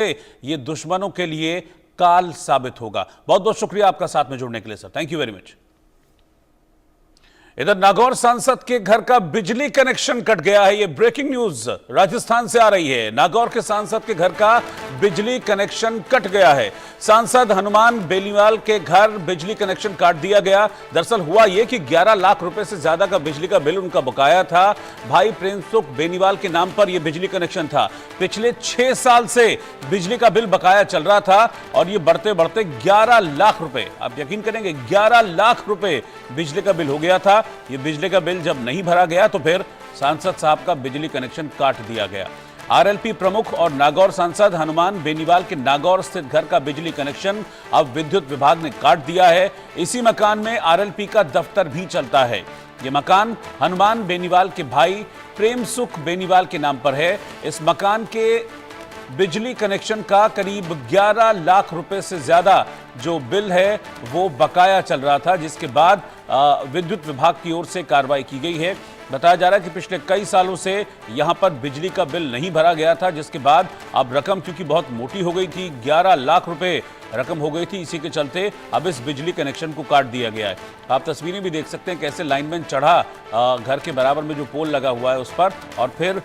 ये दुश्मनों के लिए काल साबित होगा। बहुत बहुत शुक्रिया आपका साथ में जुड़ने के लिए sir, thank you very much. इधर नागौर सांसद के घर का बिजली कनेक्शन कट गया है। यह ब्रेकिंग न्यूज राजस्थान से आ रही है। नागौर के सांसद के घर का बिजली कनेक्शन कट गया है। सांसद हनुमान बेनीवाल के घर बिजली कनेक्शन काट दिया गया। दरअसल हुआ यह कि 11 लाख रुपए से ज्यादा का बिजली का बिल उनका बकाया था। भाई प्रेमसुख बेनीवाल के नाम पर यह बिजली कनेक्शन था। पिछले 6 साल से बिजली का बिल बकाया चल रहा था और यह बढ़ते बढ़ते 11 लाख रुपए, आप यकीन करेंगे 11 लाख रुपए बिजली का बिल हो गया था। ये बिजली का बिल जब नहीं भरा गया तो फिर सांसद साहब का बिजली कनेक्शन काट दिया गया। आरएलपी प्रमुख और नागौर सांसद हनुमान बेनीवाल के नागौर स्थित घर का बिजली कनेक्शन अब विद्युत विभाग ने काट दिया है। इसी मकान में आरएलपी का दफ्तर भी चलता है। यह मकान हनुमान बेनीवाल के भाई प्रेमसुख बेनीवाल के नाम पर है। इस मकान के बिजली कनेक्शन का करीब 11 लाख रुपए से ज्यादा जो बिल है वो बकाया चल रहा था, जिसके बाद विद्युत विभाग की ओर से कार्रवाई की गई है। बताया जा रहा है कि पिछले कई सालों से यहां पर बिजली का बिल नहीं भरा गया था, जिसके बाद अब रकम चूंकि बहुत मोटी हो गई थी, 11 लाख रुपए रकम हो गई थी, इसी के चलते अब इस बिजली कनेक्शन को काट दिया गया है। आप तस्वीरें भी देख सकते हैं कैसे लाइनमैन चढ़ा घर के बराबर में जो पोल लगा हुआ है उस पर, और फिर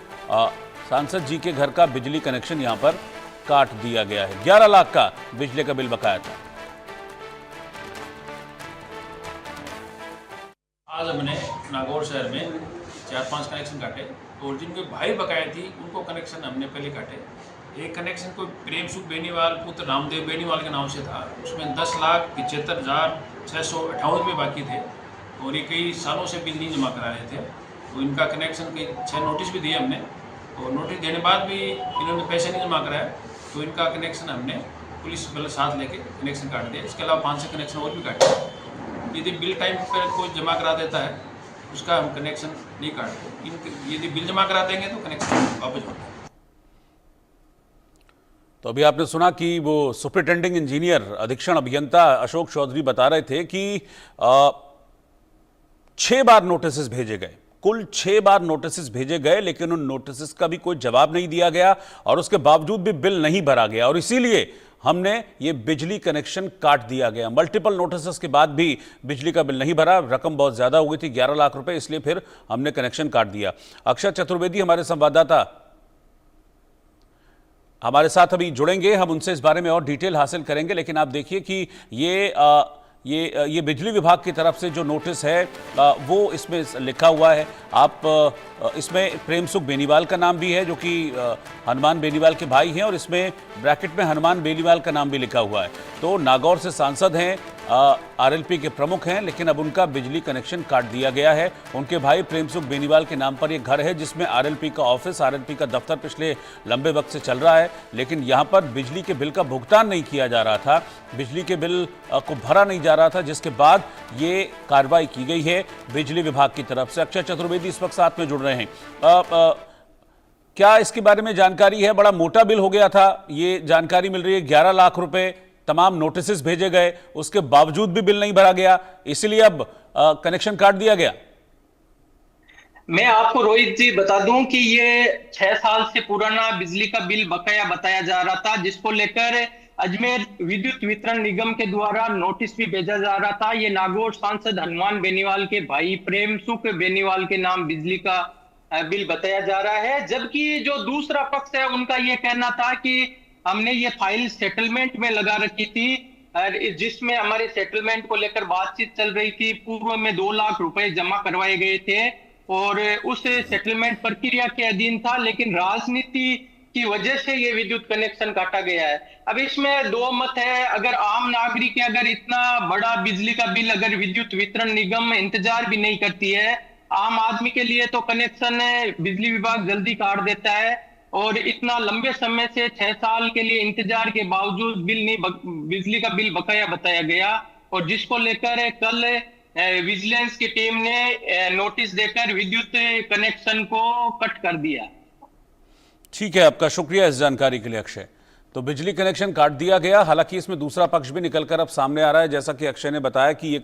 सांसद जी के घर का बिजली कनेक्शन यहां पर काट दिया गया है। 11 लाख का बिजली का बिल बकाया था। आज हमने नागौर शहर में 4-5 कनेक्शन काटे और जिनके भाई बकाया थी उनको कनेक्शन हमने पहले काटे। एक कनेक्शन को प्रेमसुख बेनीवाल पुत्र रामदेव बेनीवाल के नाम से था, उसमें 10,75,658 रुपये बाकी थे और ये कई सालों से बिल नहीं जमा करा रहे थे। तो इनका कनेक्शन के 6 नोटिस भी दिए हमने और नोटिस देने बाद भी इन्होंने पैसे नहीं जमा कराया, तो इनका कनेक्शन हमने पुलिस वाले साथ लेके कनेक्शन काट दिया। इसके अलावा 5 कनेक्शन और भी काटे। यदि बिल टाइम पर कोई जमा करा देता है उसका हम कनेक्शन नहीं काटते, यदि बिल जमा करा देंगे तो कनेक्शन वापस होता है। तो अभी आपने सुना कि वो सुपरिटेंडिंग इंजीनियर अधीक्षण अभियंता अशोक चौधरी बता रहे थे कि 6 बार नोटिस भेजे गए, कुल 6 बार नोटिस भेजे गए, लेकिन उन नोटिस का भी कोई जवाब नहीं दिया गया और उसके बावजूद भी बिल नहीं भरा गया और इसीलिए हमने ये बिजली कनेक्शन काट दिया गया। मल्टीपल नोटिस के बाद भी बिजली का बिल नहीं भरा, रकम बहुत ज्यादा हो गई थी 11 लाख रुपए, इसलिए फिर हमने कनेक्शन काट दिया। अक्षय चतुर्वेदी हमारे संवाददाता हमारे साथ अभी जुड़ेंगे, हम उनसे इस बारे में और डिटेल हासिल करेंगे। लेकिन आप देखिए कि ये बिजली विभाग की तरफ से जो नोटिस है वो इसमें लिखा हुआ है। आप इसमें प्रेमसुख बेनीवाल का नाम भी है जो कि हनुमान बेनीवाल के भाई हैं, और इसमें ब्रैकेट में हनुमान बेनीवाल का नाम भी लिखा हुआ है। तो नागौर से सांसद हैं, आरएलपी के प्रमुख हैं, लेकिन अब उनका बिजली कनेक्शन काट दिया गया है। उनके भाई प्रेमसुख बेनीवाल के नाम पर यह घर है जिसमें आरएलपी का ऑफिस, आरएलपी का दफ्तर पिछले लंबे वक्त से चल रहा है, लेकिन यहां पर बिजली के बिल का भुगतान नहीं किया जा रहा था, बिजली के बिल को भरा नहीं जा रहा था, जिसके बाद ये कार्रवाई की गई है बिजली विभाग की तरफ से। अक्षय चतुर्वेदी इस वक्त साथ में जुड़ रहे हैं। क्या इसके बारे में जानकारी है? बड़ा मोटा बिल हो गया था, ये जानकारी मिल रही है 11 लाख रुपए, तमाम नोटिस भेजे गए, उसके बावजूद भी बिल नहीं भरा गया, इसलिए अब कनेक्शन काट दिया गया। मैं आपको रोहित जी बता दूं कि ये 6 साल से पुराना बिजली का बिल बकाया बताया जा रहा था, जिसको लेकर अजमेर विद्युत वितरण निगम के द्वारा नोटिस भी भेजा जा रहा था। ये नागौर सांसद हनुमान बेनीवाल के भाई प्रेमसुख बेनीवाल के नाम बिजली का बिल बताया जा रहा है, जबकि जो दूसरा पक्ष है उनका ये कहना था कि हमने ये फाइल सेटलमेंट में लगा रखी थी, जिसमें हमारे सेटलमेंट को लेकर बातचीत चल रही थी। पूर्व में 2 लाख रुपए जमा करवाए गए थे और उस सेटलमेंट प्रक्रिया के अधीन था, लेकिन राजनीति की वजह से ये विद्युत कनेक्शन काटा गया है। अब इसमें 2 मत है। अगर आम नागरिक अगर इतना बड़ा बिजली का बिल अगर विद्युत वितरण निगम इंतजार भी नहीं करती है, आम आदमी के लिए तो कनेक्शन बिजली विभाग जल्दी काट देता है, और इतना लंबे समय से 6 साल के लिए इंतजार के बावजूद बिजली का बिल बकाया बताया गया, और जिसको लेकर कल विजिलेंस की टीम ने नोटिस देकर विद्युत कनेक्शन को कट कर दिया। ठीक है, आपका शुक्रिया इस जानकारी के लिए अक्षय। तो बिजली कनेक्शन काट दिया गया, हालांकि इसमें दूसरा पक्ष भी निकलकर अब सामने आ रहा है, जैसा कि अक्षय ने बताया कि ये